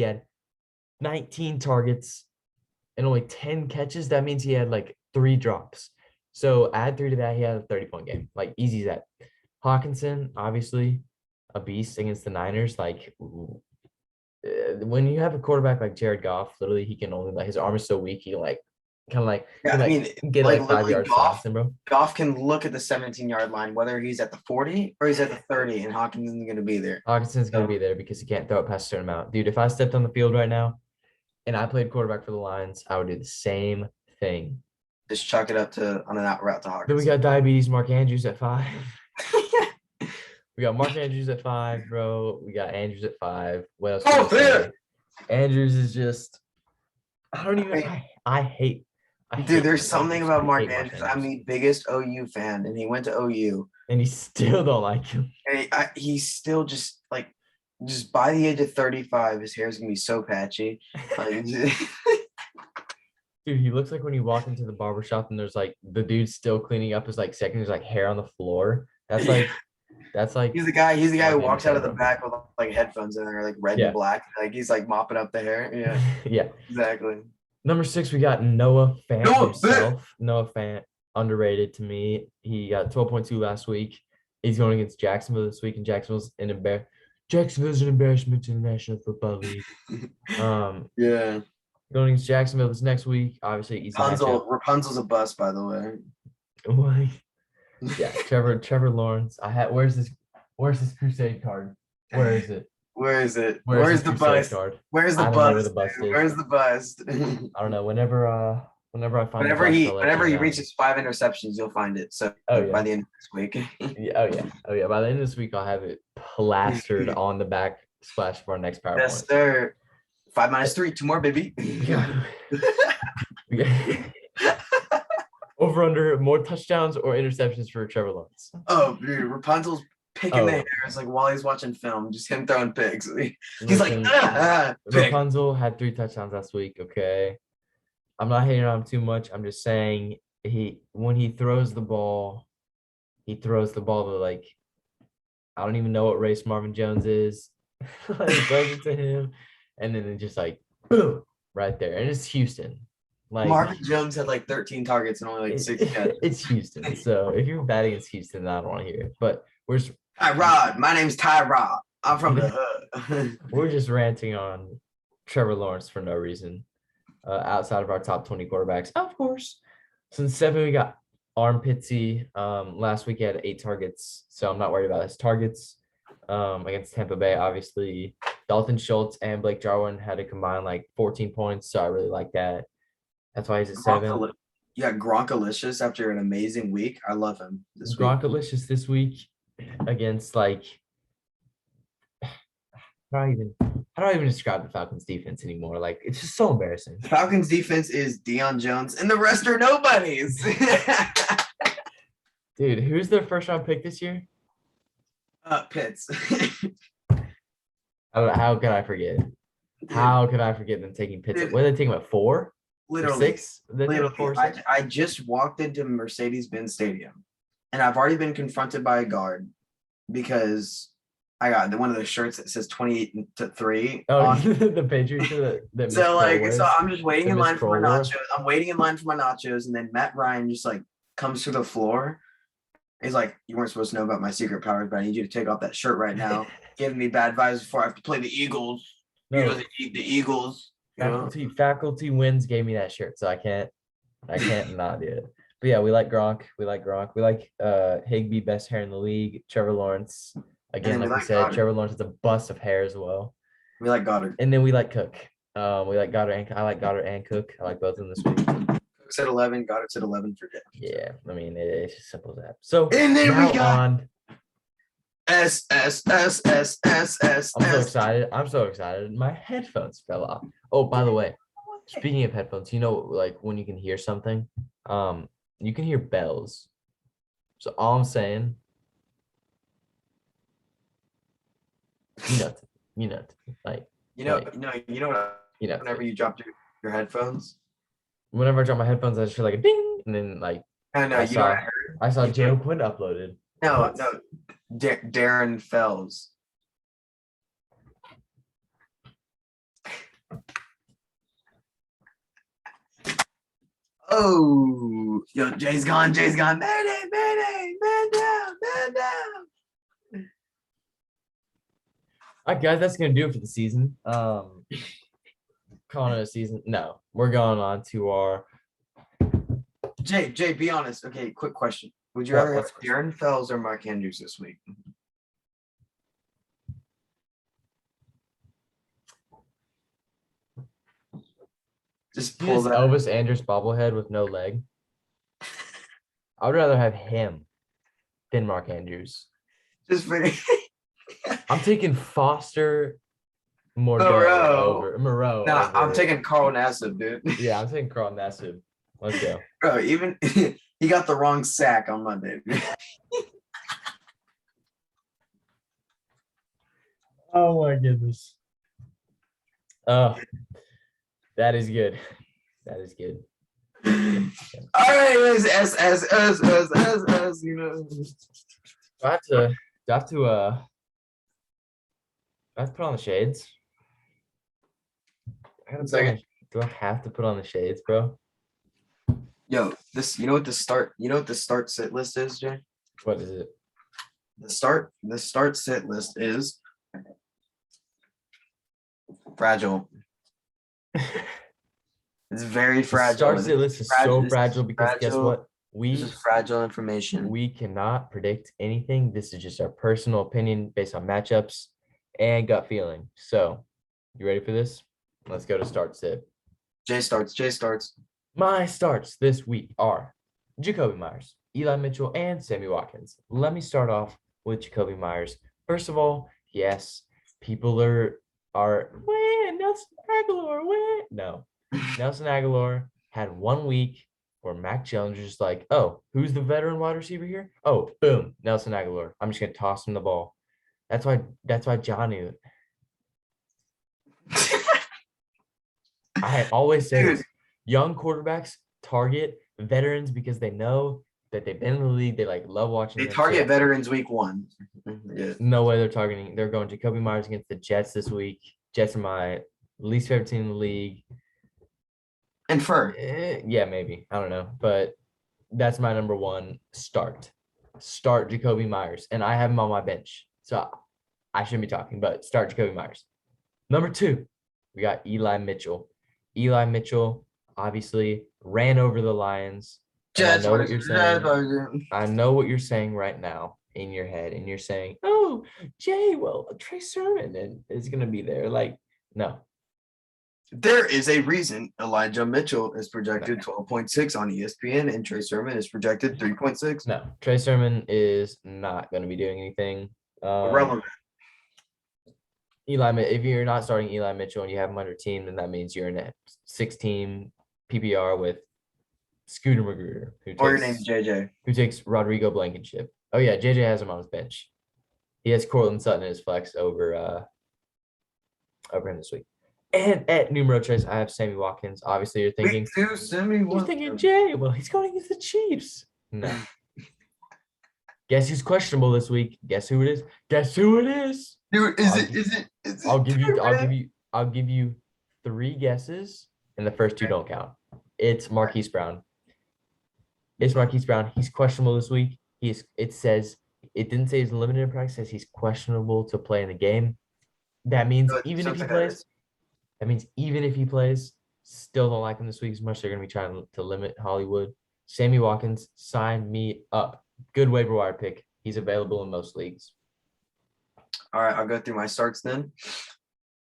had 19 targets and only 10 catches. That means he had like 3 drops. So add 3 to that, he had a 30-point game. Like easy as that. Hawkinson, obviously, a beast against the Niners. Like when you have a quarterback like Jared Goff, literally he can only like his arm is so weak. He like kind of like he Yeah, can I like mean, get like like 5 literally, yards Goff past him, bro. Goff can look at the 17-yard line, whether he's at the 40 or he's at the 30, and Hawkins isn't going to be there. Hawkinson's gonna So be there because he can't throw it past a certain amount. Dude, if I stepped on the field right now and I played quarterback for the Lions, I would do the same thing. just chuck it up to on an out route to Then we Hawkins. got diabetes, Mark Andrews at 5. We got Mark Andrews at 5, bro. We got Andrews at 5. What else? Oh, Can we say? yeah. Andrews is just I don't even I I hate Dude, there's Mark something Andrews. about I Mark hate Mark Andrews. I'm the biggest OU fan, and he went to OU, and he still don't like him. and he's still just like, just by the age of 35, his hair is gonna be so patchy. Like, Dude, he looks like when you walk into the barber shop and there's like the dude still cleaning up his like second, there's like hair on the floor. That's like he's the guy. He's the guy who Mark walks out of the Andrews, back with like headphones in there, like red yeah. and black. Like he's like mopping up the hair. Yeah, Yeah. exactly. Number 6, we got Noah Fant Noah Fant. himself. Noah Fant, underrated to me. He got 12.2 last week. He's going against Jacksonville this week, and Jacksonville's an embarrassment to the National Football League. Yeah. Going against Jacksonville this next week, obviously easy matchup. Rapunzel's a bust, by the way. Like, yeah, Trevor Lawrence. Where's this Crusade card? Where is it? Where is it? Where's the Crusade bust? card? Where's the I don't know where bust? the bust is. Where's the bust? I don't know. Whenever I find the bust, I'll let Whenever you he know. reaches 5 interceptions, you'll find it. So Oh, by yeah. the end of this week. Oh yeah. By the end of this week, I'll have it plastered on the back splash for our next PowerPoint. Yes, sir. 5 minus 3, 2 more, baby. Yeah. Over under more touchdowns or interceptions for Trevor Lawrence. Oh, dude, Rapunzel's picking the Oh. hairs like while he's watching film, just him throwing picks. He's Listen, like, pick. Rapunzel had 3 touchdowns last week. Okay, I'm not hating on him too much. I'm just saying when he throws the ball to like I don't even know what race Marvin Jones is. Like throws it to him, and then it just like boom right there, and it's Houston. Like Marvin Jones had like 13 targets and only like 6 catches. It's Houston. So if you're bad against Houston, I don't want to hear it. But Tyrod. My name's Tyrod. I'm from the hood. we're just ranting on Trevor Lawrence for no reason. Outside of our top 20 quarterbacks, of course. Since 7, we got Armpitsy. Last week he had 8 targets, so I'm not worried about his targets. Against Tampa Bay, obviously, Dalton Schultz and Blake Jarwin had a combined like 14 points, so I really like that. That's why he's at 7. Yeah, Gronkalicious after an amazing week. I love him this week. Gronkalicious this week against like how do I even describe the Falcons defense anymore? Like it's just so embarrassing. Falcons defense is Deion Jones and the rest are nobodies. Dude, who's their first round pick this year? Pitts. How could I forget? How could I forget them taking Pitts? Dude. What did they take him at 4? Literally, 6? I just walked into Mercedes-Benz Stadium, and I've already been confronted by a guard because I got one of those shirts that says 28-3. Oh, the Patriots that So like, wears. so I'm just waiting The in line Miss for my Kroll wore. nachos. I'm waiting in line for my nachos, and then Matt Ryan just like comes to the floor. He's like, "You weren't supposed to know about my secret powers, but I need you to take off that shirt right now." Giving me bad vibes before I have to play the Eagles. No, You know, the Eagles. You know? faculty wins gave me that shirt, so I can't not do it. But yeah, we like Gronk. We like Higbee, best hair in the league. Trevor Lawrence, again, And like we we like said, Goddard. Trevor Lawrence is a bust of hair as well. We like Goddard. And then we like Cook. We like Goddard and I like Goddard and Cook. I like both of them this week. Cook's at 11. Goddard's at 11 for Jeff. Yeah, I mean it's as simple as that. So And then now we got on. S. I'm so excited. I'm so excited. My headphones fell off. Oh, by the way, speaking of headphones, like when you can hear something, you can hear bells. So all I'm saying, like You know like, what? Whenever you dropped your headphones. whenever I drop my headphones, I just hear like a ding, and then like I know. I You know what I heard? I saw Joe Quinn uploaded. No. Darren Fells. Oh, yo, Jay's gone. Mayday, man down. All right, guys, that's gonna do it for the season. Calling it a season. No, we're going on to our Jay, be honest. Okay, quick question. Would you What- rather have what's the question? Darren Fells or Mark Andrews this week? Just pull this that. Elvis Andrus bobblehead with no leg. I would rather have him than Mark Andrews. Just very. I'm taking Foster Moreau over Moreau. Nah, I'm over- taking Carl Nassib, dude. Yeah, I'm taking Carl Nassib. Let's go. Bro, even he got the wrong sack on Monday. Oh my goodness. Oh, that is good. That is good. All right, S, you know. Do I have to do I have to put on the shades? I gotta One put on second. do I have to put on the shades, bro? Yo, you know what the start sit list is, Jay? What is it? The start sit list is fragile. It's very fragile. Start sit list is so This is fragile because guess fragile. what? This is fragile information. We cannot predict anything. This is just our personal opinion based on matchups and gut feeling. So, you ready for this? Let's go to start sit. Jay starts. My starts this week are Jacoby Myers, Eli Mitchell, and Sammy Watkins. Let me start off with Jacoby Myers. First of all, yes, people are when Nelson Aguilar, when no. Nelson Aguilar had 1 week where Mac Jones was just like, oh, who's the veteran wide receiver here? Oh, boom, Nelson Aguilar. I'm just gonna toss him the ball. That's why Johnny. I always say this, Dude. young quarterbacks target veterans because they know that they've been in the league. They like love watching. They them. target So veterans week 1. Yeah. no way they're targeting. They're going Jacoby Myers against the Jets this week. Jets are my least favorite team in the league. And Fur. Yeah, maybe. I don't know. But that's my number one start. Start Jacoby Myers. And I have him on my bench. So I shouldn't be talking, but start Jacoby Myers. Number 2, we got Eli Mitchell. Eli Mitchell obviously ran over the Lions. And I know what you're saying. I know what you're saying right now in your head. And you're saying, oh, Jay, well, Trey Sermon is going to be there. Like, no. There is a reason Elijah Mitchell is projected 12.6 on ESPN and Trey Sermon is projected 3.6. No, Trey Sermon is not going to be doing anything. Irrelevant. If you're not starting Eli Mitchell and you have him on your team, then that means you're in a 6-team PPR with Scooter Magruder, Or your name's JJ. who takes Rodrigo Blankenship. Oh yeah, JJ has him on his bench. He has Cortland Sutton in his flex over him this week. And at numero tres, I have Sammy Watkins. Obviously, you're thinking, Week 2, Sammy you're thinking Jay. Well, he's going against the Chiefs. No. Guess who's questionable this week? Guess who it is? Guess who it is? Dude, is it? I'll give you 3 guesses, and the first 2 don't count. It's Marquise Brown. It's Marquise Brown. He's questionable this week. It didn't say he's limited in practice, it says he's questionable to play in the game. That means even if he plays, still don't like him this week as much. They're gonna be trying to limit Hollywood. Sammy Watkins, sign me up. Good waiver wire pick. He's available in most leagues. All right, I'll go through my starts then.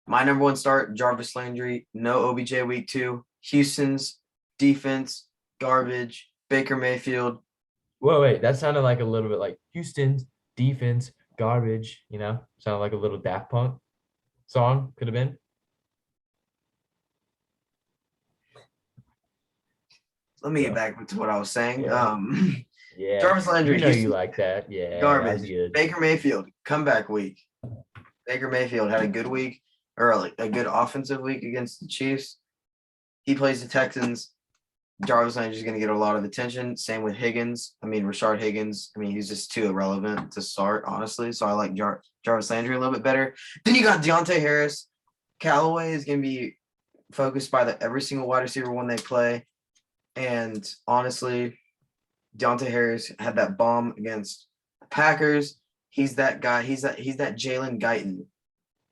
My number 1 start, Jarvis Landry. No OBJ week 2. Houston's defense, garbage. Baker Mayfield. Wait, that sounded like a little bit like Houston's defense, garbage, sounded like a little Daft Punk song, could have been. Let me get back to what I was saying. Yeah. Yeah. Jarvis Landry. You like that. Yeah. Garbage. That's good. Baker Mayfield, comeback week. Baker Mayfield had a good week, or like a good offensive week against the Chiefs. He plays the Texans. Jarvis Landry is going to get a lot of attention. Same with Higgins. Rashard Higgins. He's just too irrelevant to start, honestly. So I like Jarvis Landry a little bit better. Then you got Deontay Harris. Callaway is going to be focused by every single wide receiver when they play. And honestly, Deontay Harris had that bomb against the Packers. He's that guy. He's that Jalen Guyton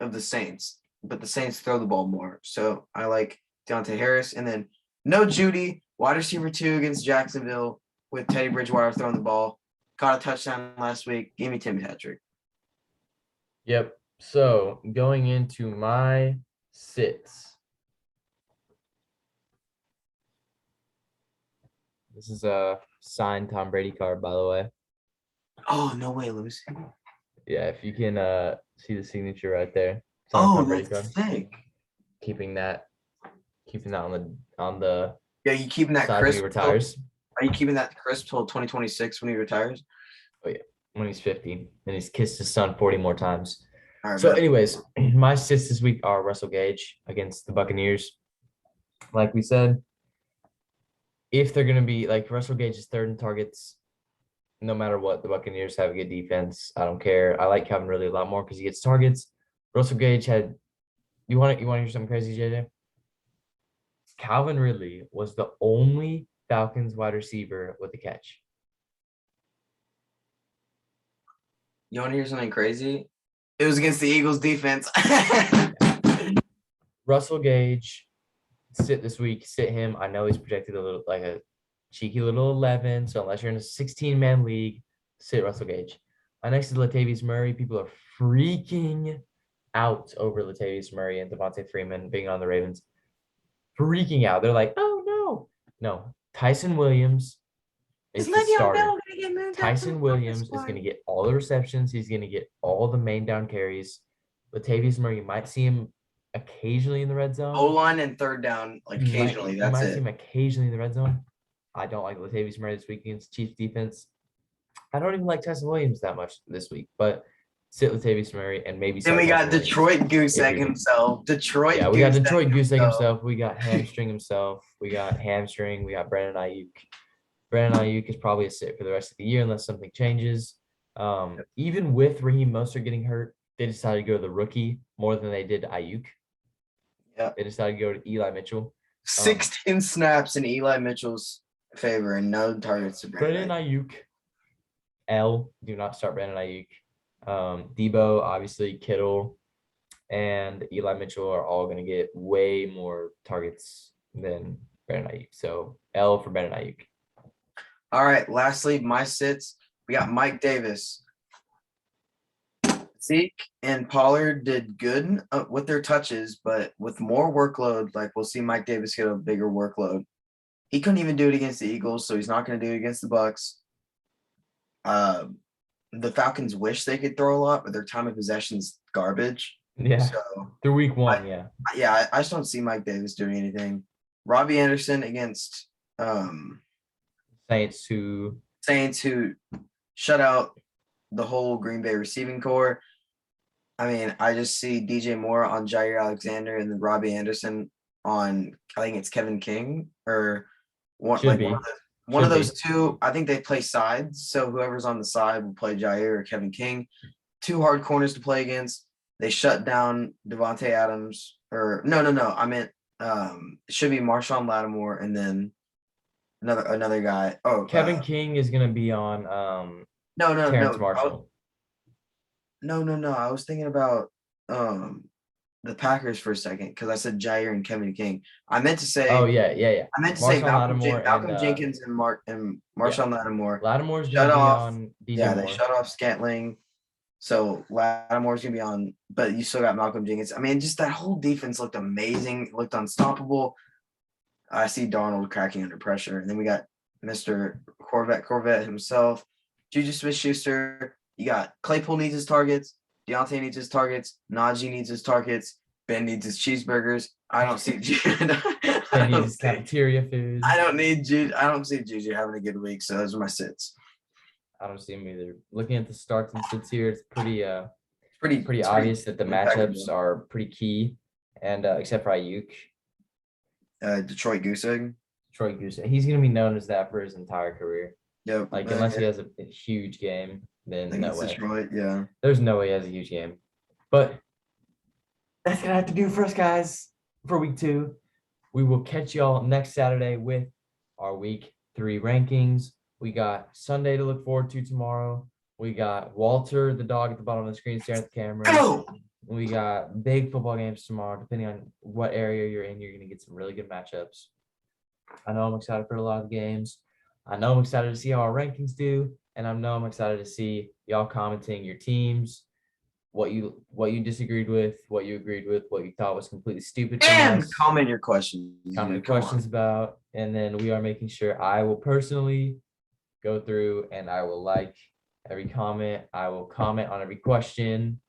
of the Saints, but the Saints throw the ball more. So I like Deontay Harris. And then no Judy, wide receiver 2 against Jacksonville with Teddy Bridgewater throwing the ball. Caught a touchdown last week. Give me Tim Patrick. Yep. So going into my sits. This is a signed Tom Brady card, by the way. Oh, no way, Lucy. Yeah, if you can see the signature right there. Oh, Tom Brady that's card. sick. Keeping that on the Yeah, you keeping that side when he crisp? retires. Are you keeping that crisp till 2026 when he retires? Oh yeah, when he's 50 and he's kissed his son 40 more times. All right, So, bet. anyways, my sits this week are Russell Gage against the Buccaneers. Like we said, if they're gonna be like Russell Gage is third in targets, no matter what, the Buccaneers have a good defense. I don't care. I like Calvin Ridley a lot more because he gets targets. Russell Gage had. You want to hear something crazy, JJ? Calvin Ridley was the only Falcons wide receiver with a catch. You want to hear something crazy? It was against the Eagles defense. Russell Gage, sit this week. Sit him. I know he's projected a little like a cheeky little 11. So unless you're in a 16-man league, sit Russell Gage. My next is Latavius Murray. People are freaking out over Latavius Murray and Devontae Freeman being on the Ravens. Freaking out. They're like, oh no. No. Tyson Williams is the starter. Tyson Williams is going to get all the receptions. He's going to get all the main down carries. Latavius Murray, you might see him occasionally in the red zone. O-line and third down, like occasionally. You might That's see him it. occasionally in the red zone. I don't like Latavius Murray this week against Chiefs defense. I don't even like Tyson Williams that much this week, but sit Latavius Murray and maybe. Then we got Detroit Goose Egg himself. Yeah, we got Detroit Goose Egg himself. We got Hamstring himself. We got Hamstring. We got Brandon Ayuk. Brandon Ayuk is probably a sit for the rest of the year unless something changes. Even with Raheem Mostert getting hurt, they decided to go to the rookie more than they did Ayuk. Yeah. They decided to go to Eli Mitchell. 16 snaps in Eli Mitchell's favor and no targets to Brandon Ayuk. Do not start Brandon Ayuk. Debo, obviously, Kittle, and Eli Mitchell are all going to get way more targets than Brandon Ayuk. So L for Brandon Ayuk. All right. Lastly, my sits. We got Mike Davis. Zeke and Pollard did good with their touches, but with more workload, like we'll see Mike Davis get a bigger workload. He couldn't even do it against the Eagles, so he's not going to do it against the Bucs. The Falcons wish they could throw a lot, but their time of possession's garbage. Yeah. So through week one, I just don't see Mike Davis doing anything. Robbie Anderson against Saints who shut out the whole Green Bay receiving core. I mean, I just see DJ Moore on Jair Alexander and then Robbie Anderson on, I think it's Kevin King or one of those two. I think they play sides, so whoever's on the side will play Jair or Kevin King. Two hard corners to play against. They shut down Devontae Adams, or no. I meant it should be Marshawn Lattimore and then another guy. Oh, Kevin King is gonna be on Terrence Marshall. No. I was thinking about the Packers for a second because I said Jair and Kevin King. I meant to say. Oh yeah. I meant to say Malcolm Jenkins and Marshawn Lattimore. Lattimore's gonna be on DJ Moore. They shut off Scantling. So Lattimore's gonna be on, but you still got Malcolm Jenkins. I mean, just that whole defense looked amazing. It looked unstoppable. I see Darnold cracking under pressure. And then we got Mr. Corvette himself, Juju Smith-Schuster. You got Claypool needs his targets. Deontay needs his targets. Najee needs his targets. Ben needs his cheeseburgers. I don't see Ben needs his cafeteria food. I don't see Juju having a good week. So those are my sits. I don't see him either. Looking at the starts and sits here, it's pretty obvious that the matchups are pretty key. And except for Ayuk. Detroit Goose Egg. He's going to be known as that for his entire career. Yep. Unless he has a huge game, then no way. Detroit, yeah. There's no way he has a huge game. But that's going to have to do for us, guys, for week 2. We will catch y'all next Saturday with our week 3 rankings. We got Sunday to look forward to tomorrow. We got Walter, the dog at the bottom of the screen, staring at the camera. Go! We got big football games tomorrow. Depending on what area you're in, you're gonna get some really good matchups. I know I'm excited for a lot of games. I know I'm excited to see how our rankings do, and I know I'm excited to see y'all commenting your teams, what you disagreed with, what you agreed with, what you thought was completely stupid from And us. comment your questions. Comment dude, come on. questions about, and then we are making sure I will personally go through and I will like every comment. I will comment on every question.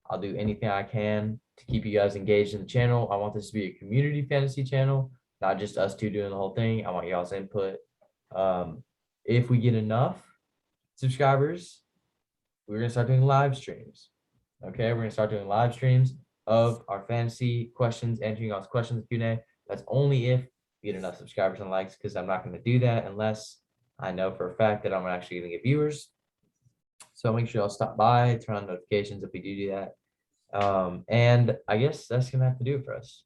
I'll do anything I can to keep you guys engaged in the channel. I want this to be a community fantasy channel, not just us two doing the whole thing. I want y'all's input. If we get enough subscribers, we're gonna start doing live streams. Okay, we're gonna start doing live streams of our fantasy questions, answering y'all's questions Q&A. That's only if we get enough subscribers and likes, because I'm not gonna do that unless I know for a fact that I'm actually gonna get viewers. So make sure y'all stop by, turn on notifications if we do that. And I guess that's gonna have to do it for us.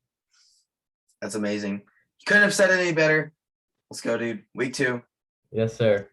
That's amazing. You couldn't have said it any better. Let's go, dude. Week 2. Yes, sir.